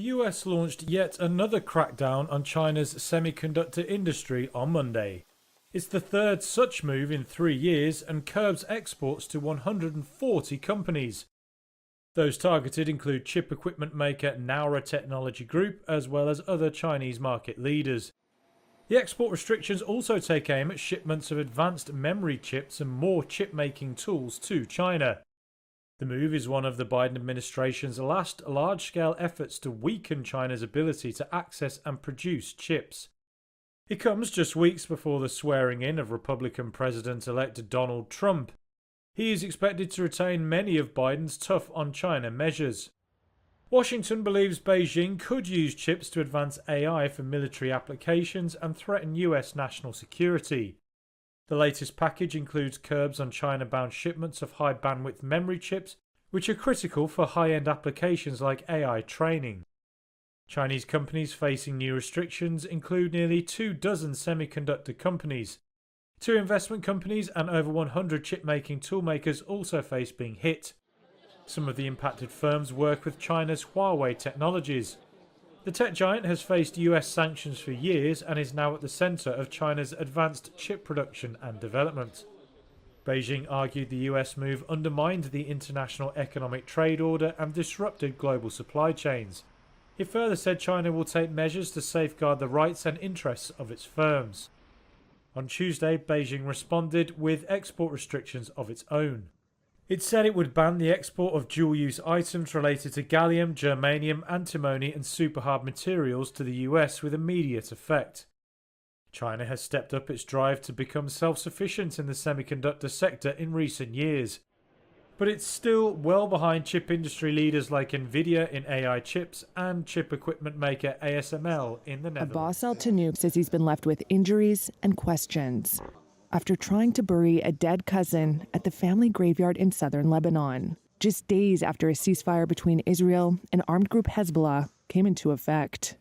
US launched yet another crackdown on China's semiconductor industry on Monday. It's the third such move in 3 years and curbs exports to 140 companies. Those targeted include chip equipment maker Naura Technology Group as well as other Chinese market leaders. The export restrictions also take aim at shipments of advanced memory chips and more chip-making tools to China. The move is one of the Biden administration's last large-scale efforts to weaken China's ability to access and produce chips. It comes just weeks before the swearing-in of Republican President-elect Donald Trump. He is expected to retain many of Biden's tough-on-China measures. Washington believes Beijing could use chips to advance AI for military applications and threaten US national security. The latest package includes curbs on China-bound shipments of high-bandwidth memory chips, which are critical for high-end applications like AI training. Chinese companies facing new restrictions include nearly 24 semiconductor companies. 2 investment companies and over 100 chip-making toolmakers also face being hit. Some of the impacted firms work with China's Huawei Technologies. The tech giant has faced US sanctions for years and is now at the centre of China's advanced chip production and development. Beijing argued the US move undermined the international economic trade order and disrupted global supply chains. It further said China will take measures to safeguard the rights and interests of its firms. On Tuesday, Beijing responded with export restrictions of its own. It said it would ban the export of dual-use items related to gallium, germanium, antimony and superhard materials to the US with immediate effect. China has stepped up its drive to become self-sufficient in the semiconductor sector in recent years. But it's still well behind chip industry leaders like Nvidia in AI chips and chip equipment maker ASML in the Netherlands. Abbas Al-Tanouk says he's been left with injuries and questions after trying to bury a dead cousin at the family graveyard in southern Lebanon, just days after a ceasefire between Israel and armed group Hezbollah came into effect.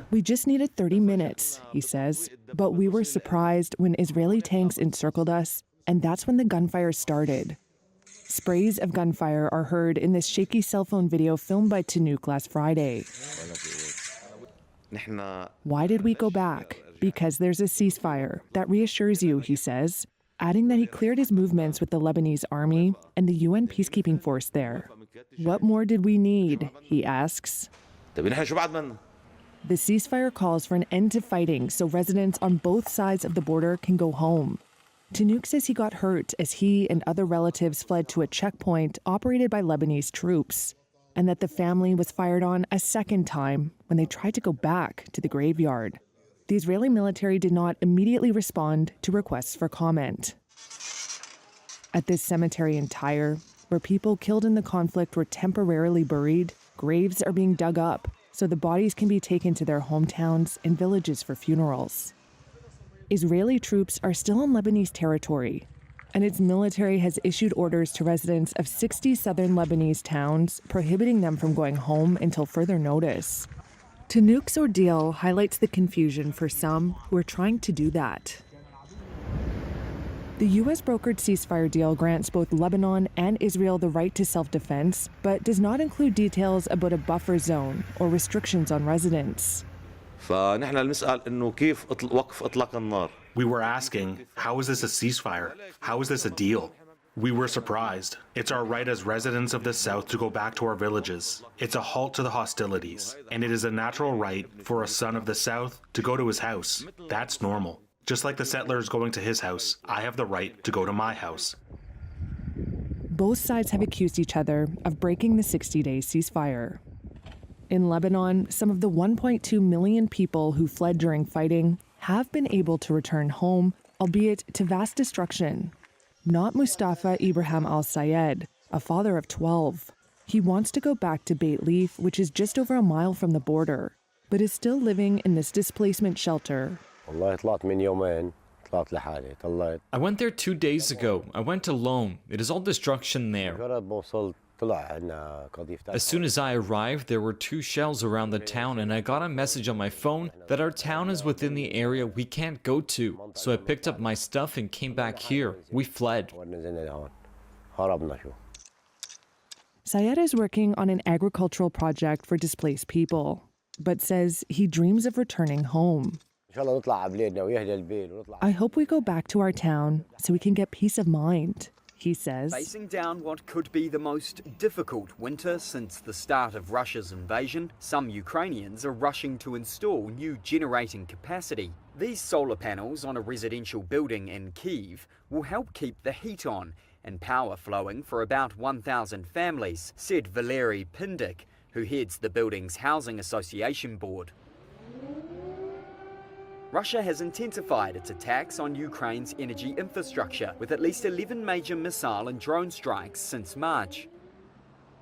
We just needed 30 minutes, he says, but we were surprised when Israeli tanks encircled us, and that's when the gunfire started. Sprays of gunfire are heard in this shaky cell phone video filmed by Tanouk last Friday. Why did we go back? Because there's a ceasefire. That reassures you, he says, adding that he cleared his movements with the Lebanese army and the UN peacekeeping force there. What more did we need? He asks. The ceasefire calls for an end to fighting so residents on both sides of the border can go home. Tanouk says he got hurt as he and other relatives fled to a checkpoint operated by Lebanese troops, and that the family was fired on a second time when they tried to go back to the graveyard. The Israeli military did not immediately respond to requests for comment. At this cemetery in Tyre, where people killed in the conflict were temporarily buried, graves are being dug up so the bodies can be taken to their hometowns and villages for funerals. Israeli troops are still in Lebanese territory, and its military has issued orders to residents of 60 southern Lebanese towns, prohibiting them from going home until further notice. Tanouk's ordeal highlights the confusion for some who are trying to do that. The US-brokered ceasefire deal grants both Lebanon and Israel the right to self-defense, but does not include details about a buffer zone or restrictions on residents. We were asking, how is this a ceasefire? How is this a deal? We were surprised. It's our right as residents of the South to go back to our villages. It's a halt to the hostilities, and it is a natural right for a son of the South to go to his house. That's normal. Just like the settlers going to his house, I have the right to go to my house. Both sides have accused each other of breaking the 60-day ceasefire. In Lebanon, some of the 1.2 million people who fled during fighting have been able to return home, albeit to vast destruction. Not Mustafa Ibrahim al-Sayed, a father of 12. He wants to go back to Beit Leaf, which is just over a mile from the border, but is still living in this displacement shelter. I went there 2 days ago. I went alone. It is all destruction there. As soon as I arrived, there were 2 shells around the town, and I got a message on my phone that our town is within the area we can't go to. So I picked up my stuff and came back here. We fled. Syed is working on an agricultural project for displaced people, but says he dreams of returning home. I hope we go back to our town so we can get peace of mind, he says. Facing down what could be the most difficult winter since the start of Russia's invasion, some Ukrainians are rushing to install new generating capacity. These solar panels on a residential building in Kyiv will help keep the heat on and power flowing for about 1,000 families, said Valery Pindik, who heads the building's housing association board. Russia has intensified its attacks on Ukraine's energy infrastructure, with at least 11 major missile and drone strikes since March.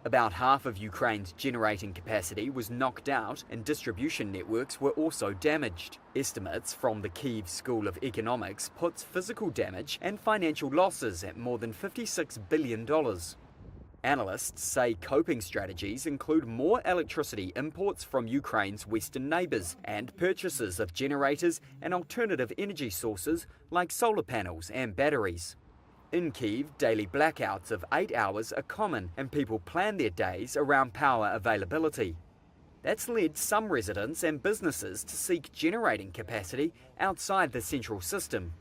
About half of Ukraine's generating capacity was knocked out and distribution networks were also damaged. Estimates from the Kyiv School of Economics puts physical damage and financial losses at more than $56 billion. Analysts say coping strategies include more electricity imports from Ukraine's western neighbours and purchases of generators and alternative energy sources like solar panels and batteries. In Kyiv, daily blackouts of 8 hours are common and people plan their days around power availability. That's led some residents and businesses to seek generating capacity outside the central system.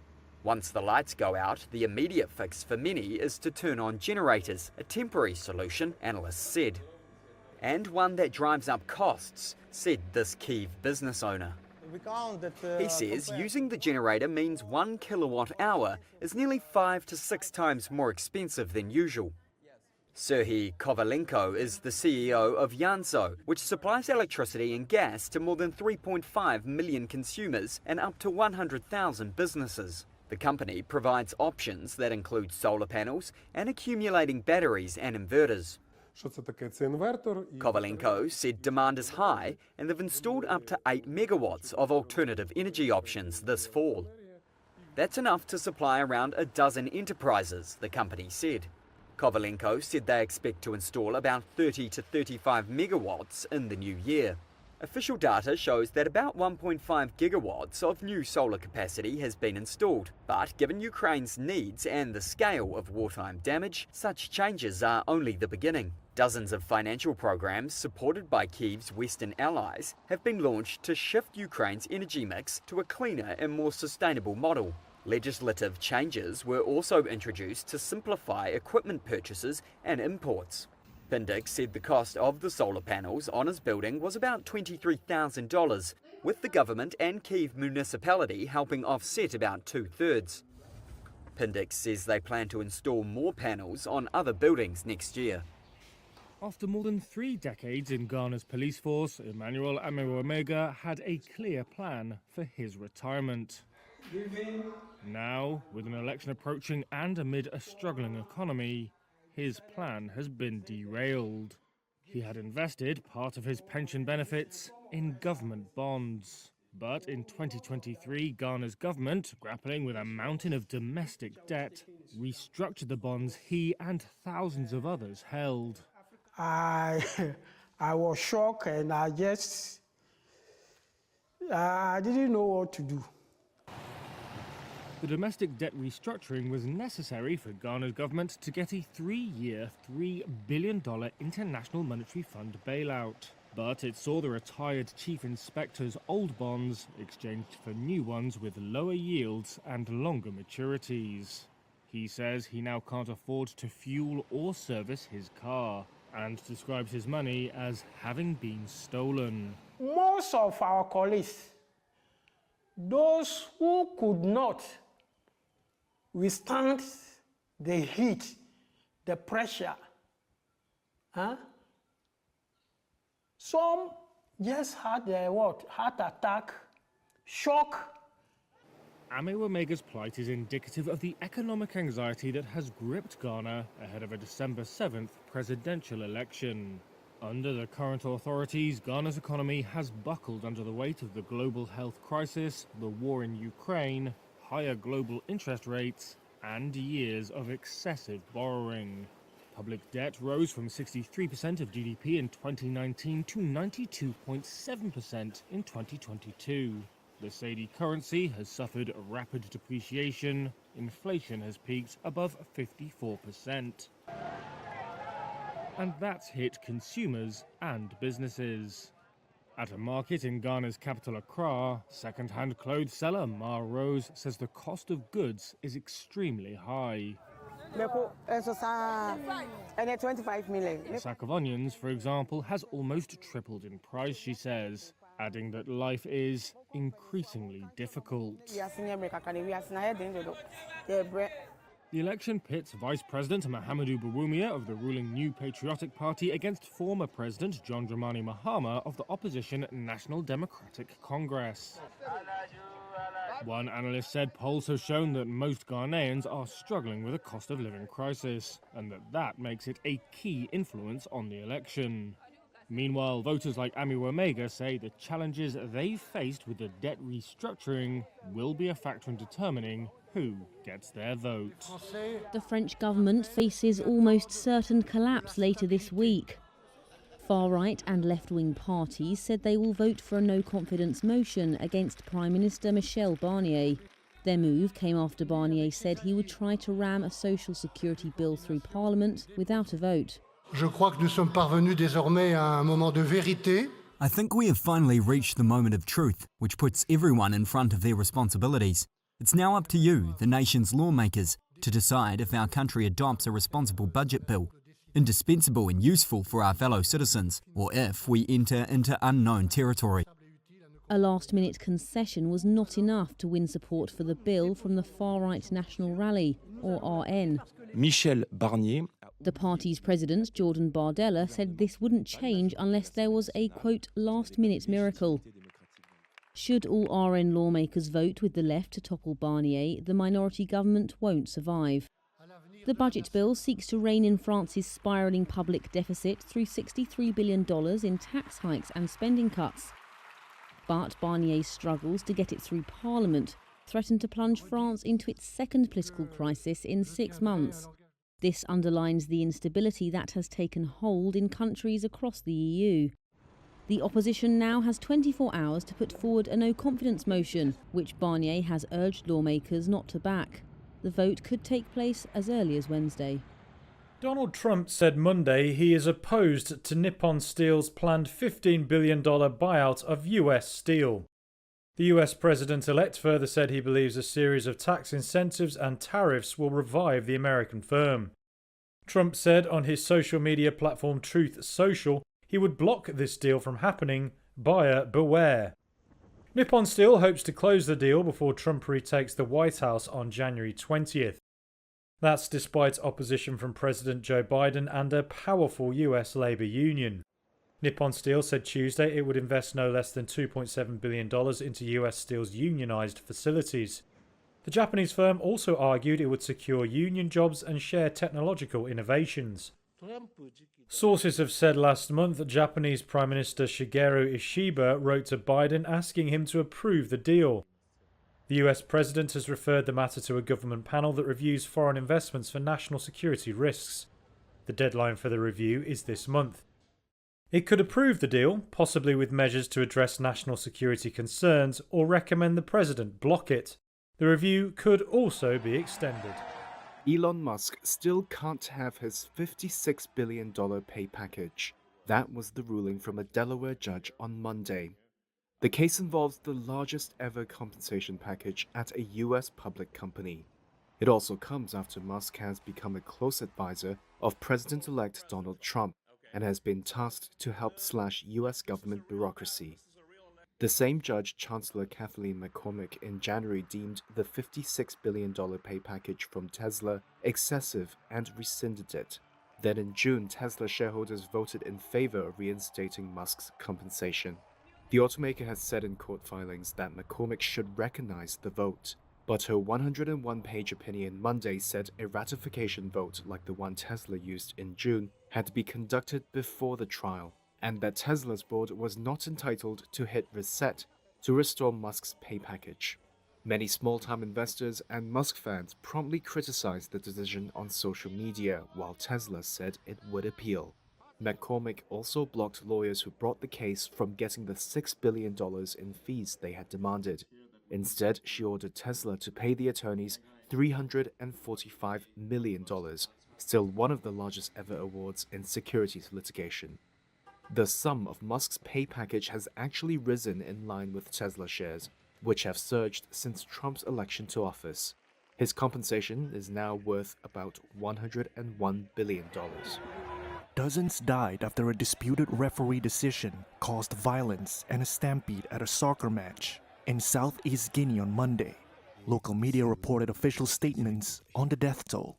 Once the lights go out, the immediate fix for many is to turn on generators, a temporary solution, analysts said. And one that drives up costs, said this Kyiv business owner. He says using the generator means 1 kilowatt hour is nearly 5 to 6 times more expensive than usual. Serhiy Kovalenko is the CEO of Yanso, which supplies electricity and gas to more than 3.5 million consumers and up to 100,000 businesses. The company provides options that include solar panels and accumulating batteries and inverters. Kovalenko said demand is high and they've installed up to 8 megawatts of alternative energy options this fall. That's enough to supply around a dozen enterprises, the company said. Kovalenko said they expect to install about 30 to 35 megawatts in the new year. Official data shows that about 1.5 gigawatts of new solar capacity has been installed, but given Ukraine's needs and the scale of wartime damage, such changes are only the beginning. Dozens of financial programs supported by Kyiv's Western allies have been launched to shift Ukraine's energy mix to a cleaner and more sustainable model. Legislative changes were also introduced to simplify equipment purchases and imports. Pindik said the cost of the solar panels on his building was about $23,000, with the government and Kyiv municipality helping offset about 2/3. Pindik says they plan to install more panels on other buildings next year. After more than 3 decades in Ghana's police force, Emmanuel Ameruomega had a clear plan for his retirement. Now, with an election approaching and amid a struggling economy, his plan has been derailed. He had invested part of his pension benefits in government bonds. But in 2023, Ghana's government, grappling with a mountain of domestic debt, restructured the bonds he and thousands of others held. I was shocked and I didn't know what to do. The domestic debt restructuring was necessary for Ghana's government to get a 3-year, $3 billion International Monetary Fund bailout. But it saw the retired chief inspector's old bonds exchanged for new ones with lower yields and longer maturities. He says he now can't afford to fuel or service his car, and describes his money as having been stolen. Most of our colleagues, those who could not withstand the heat, the pressure, some just had a heart attack, shock. Ameruomega's plight is indicative of the economic anxiety that has gripped Ghana ahead of a December 7th presidential election. Under the current authorities, Ghana's economy has buckled under the weight of the global health crisis, the war in Ukraine, higher global interest rates, and years of excessive borrowing. Public debt rose from 63% of GDP in 2019 to 92.7% in 2022. The Saudi currency has suffered rapid depreciation. Inflation has peaked above 54%. and that's hit consumers and businesses. At a market in Ghana's capital Accra, second-hand clothes seller Ma Rose says the cost of goods is extremely high. A sack of onions, for example, has almost tripled in price, she says, adding that life is increasingly difficult. The election pits Vice President Mahamudu Bawumia of the ruling New Patriotic Party against former President John Dramani Mahama of the opposition National Democratic Congress. One analyst said polls have shown that most Ghanaians are struggling with a cost of living crisis, and that makes it a key influence on the election. Meanwhile, voters like Ami Wamega say the challenges they've faced with the debt restructuring will be a factor in determining who gets their vote. The French government faces almost certain collapse later this week. Far-right and left-wing parties said they will vote for a no-confidence motion against Prime Minister Michel Barnier. Their move came after Barnier said he would try to ram a social security bill through Parliament without a vote. Je crois que nous sommes parvenus désormais à un moment de vérité. I think we have finally reached the moment of truth, which puts everyone in front of their responsibilities. It's now up to you, the nation's lawmakers, to decide if our country adopts a responsible budget bill, indispensable and useful for our fellow citizens, or if we enter into unknown territory. A last-minute concession was not enough to win support for the bill from the far-right National Rally, or RN. Michel Barnier. The party's president, Jordan Bardella, said this wouldn't change unless there was a, quote, last-minute miracle. Should all RN lawmakers vote with the left to topple Barnier, the minority government won't survive. The budget bill seeks to rein in France's spiralling public deficit through $63 billion in tax hikes and spending cuts. But Barnier's struggles to get it through Parliament threaten to plunge France into its second political crisis in 6 months. This underlines the instability that has taken hold in countries across the EU. The opposition now has 24 hours to put forward a no-confidence motion, which Barnier has urged lawmakers not to back. The vote could take place as early as Wednesday. Donald Trump said Monday he is opposed to Nippon Steel's planned $15 billion buyout of US steel. The US president-elect further said he believes a series of tax incentives and tariffs will revive the American firm. Trump said on his social media platform Truth Social he would block this deal from happening, buyer beware. Nippon Steel hopes to close the deal before Trump retakes the White House on January 20th. That's despite opposition from President Joe Biden and a powerful US labor union. Nippon Steel said Tuesday it would invest no less than $2.7 billion into US Steel's unionized facilities. The Japanese firm also argued it would secure union jobs and share technological innovations. Sources have said last month that Japanese Prime Minister Shigeru Ishiba wrote to Biden asking him to approve the deal. The US president has referred the matter to a government panel that reviews foreign investments for national security risks. The deadline for the review is this month. It could approve the deal, possibly with measures to address national security concerns, or recommend the president block it. The review could also be extended. Elon Musk still can't have his $56 billion pay package. That was the ruling from a Delaware judge on Monday. The case involves the largest ever compensation package at a US public company. It also comes after Musk has become a close advisor of President-elect Donald Trump and has been tasked to help slash US government bureaucracy. The same judge, Chancellor Kathleen McCormick, in January deemed the $56 billion pay package from Tesla excessive and rescinded it. Then in June, Tesla shareholders voted in favor of reinstating Musk's compensation. The automaker has said in court filings that McCormick should recognize the vote, but her 101-page opinion Monday said a ratification vote like the one Tesla used in June had to be conducted before the trial, and that Tesla's board was not entitled to hit reset to restore Musk's pay package. Many small-time investors and Musk fans promptly criticized the decision on social media, while Tesla said it would appeal. McCormick also blocked lawyers who brought the case from getting the $6 billion in fees they had demanded. Instead, she ordered Tesla to pay the attorneys $345 million, still one of the largest ever awards in securities litigation. The sum of Musk's pay package has actually risen in line with Tesla shares, which have surged since Trump's election to office. His compensation is now worth about $101 billion. Dozens died after a disputed referee decision caused violence and a stampede at a soccer match in southeast Guinea on Monday. Local media reported official statements on the death toll.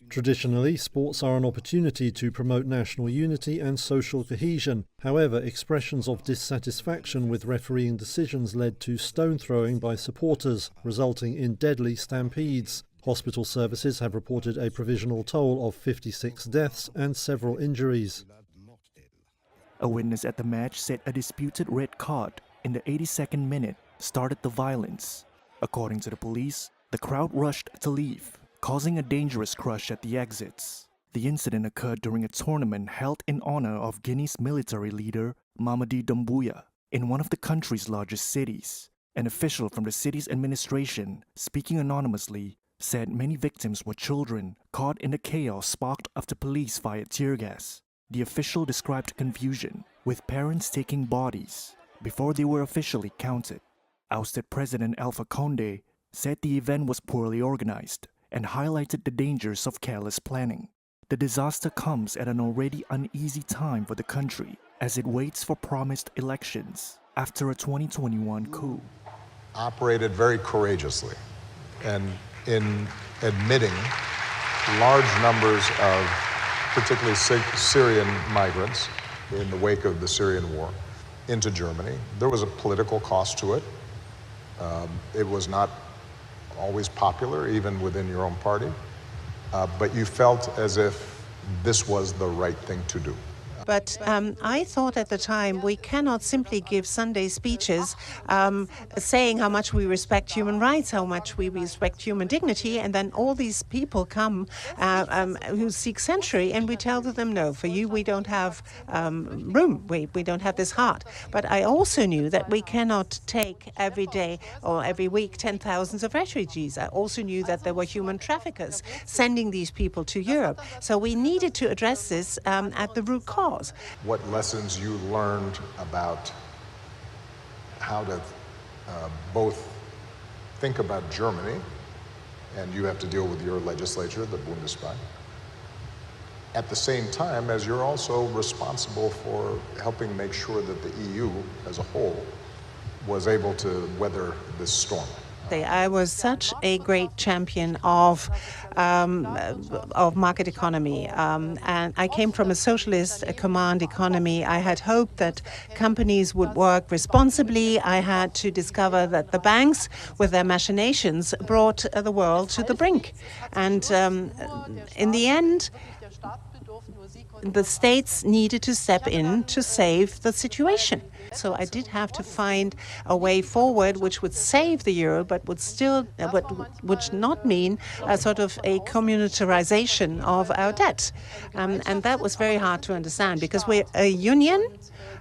Traditionally, sports are an opportunity to promote national unity and social cohesion. However, expressions of dissatisfaction with refereeing decisions led to stone throwing by supporters, resulting in deadly stampedes. Hospital services have reported a provisional toll of 56 deaths and several injuries. A witness at the match said a disputed red card in the 82nd minute started the violence. According to the police, the crowd rushed to leave, causing a dangerous crush at the exits. The incident occurred during a tournament held in honor of Guinea's military leader, Mamadi Doumbouya, in one of the country's largest cities. An official from the city's administration, speaking anonymously, said many victims were children caught in the chaos sparked after police fired tear gas. The official described confusion, with parents taking bodies before they were officially counted. Ousted President Alpha Condé said the event was poorly organized and highlighted the dangers of careless planning. The disaster comes at an already uneasy time for the country as it waits for promised elections after a 2021 coup. Operated very courageously and in admitting large numbers of particularly Syrian migrants in the wake of the Syrian war into Germany. There was a political cost to it. It was not always popular, even within your own party, but you felt as if this was the right thing to do. But I thought at the time we cannot simply give Sunday speeches saying how much we respect human rights, how much we respect human dignity, and then all these people come who seek sanctuary, and we tell them, no, for you we don't have room, we don't have this heart. But I also knew that we cannot take every day or every week 10,000s of refugees. I also knew that there were human traffickers sending these people to Europe. So we needed to address this at the root cause. What lessons you learned about how to both think about Germany, and you have to deal with your legislature, the Bundestag, at the same time as you're also responsible for helping make sure that the EU as a whole was able to weather this storm. I was such a great champion of market economy, and I came from a socialist command economy. I had hoped that companies would work responsibly. I had to discover that the banks, with their machinations, brought the world to the brink. And in the end, the states needed to step in to save the situation. So I did have to find a way forward which would save the euro, but would still would not mean a sort of a communitarization of our debt. And that was very hard to understand, because we're a union,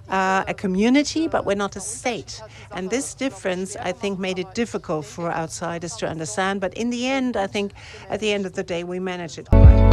a community, but we're not a state. And this difference, I think, made it difficult for outsiders to understand. But in the end, I think at the end of the day, we managed it all right.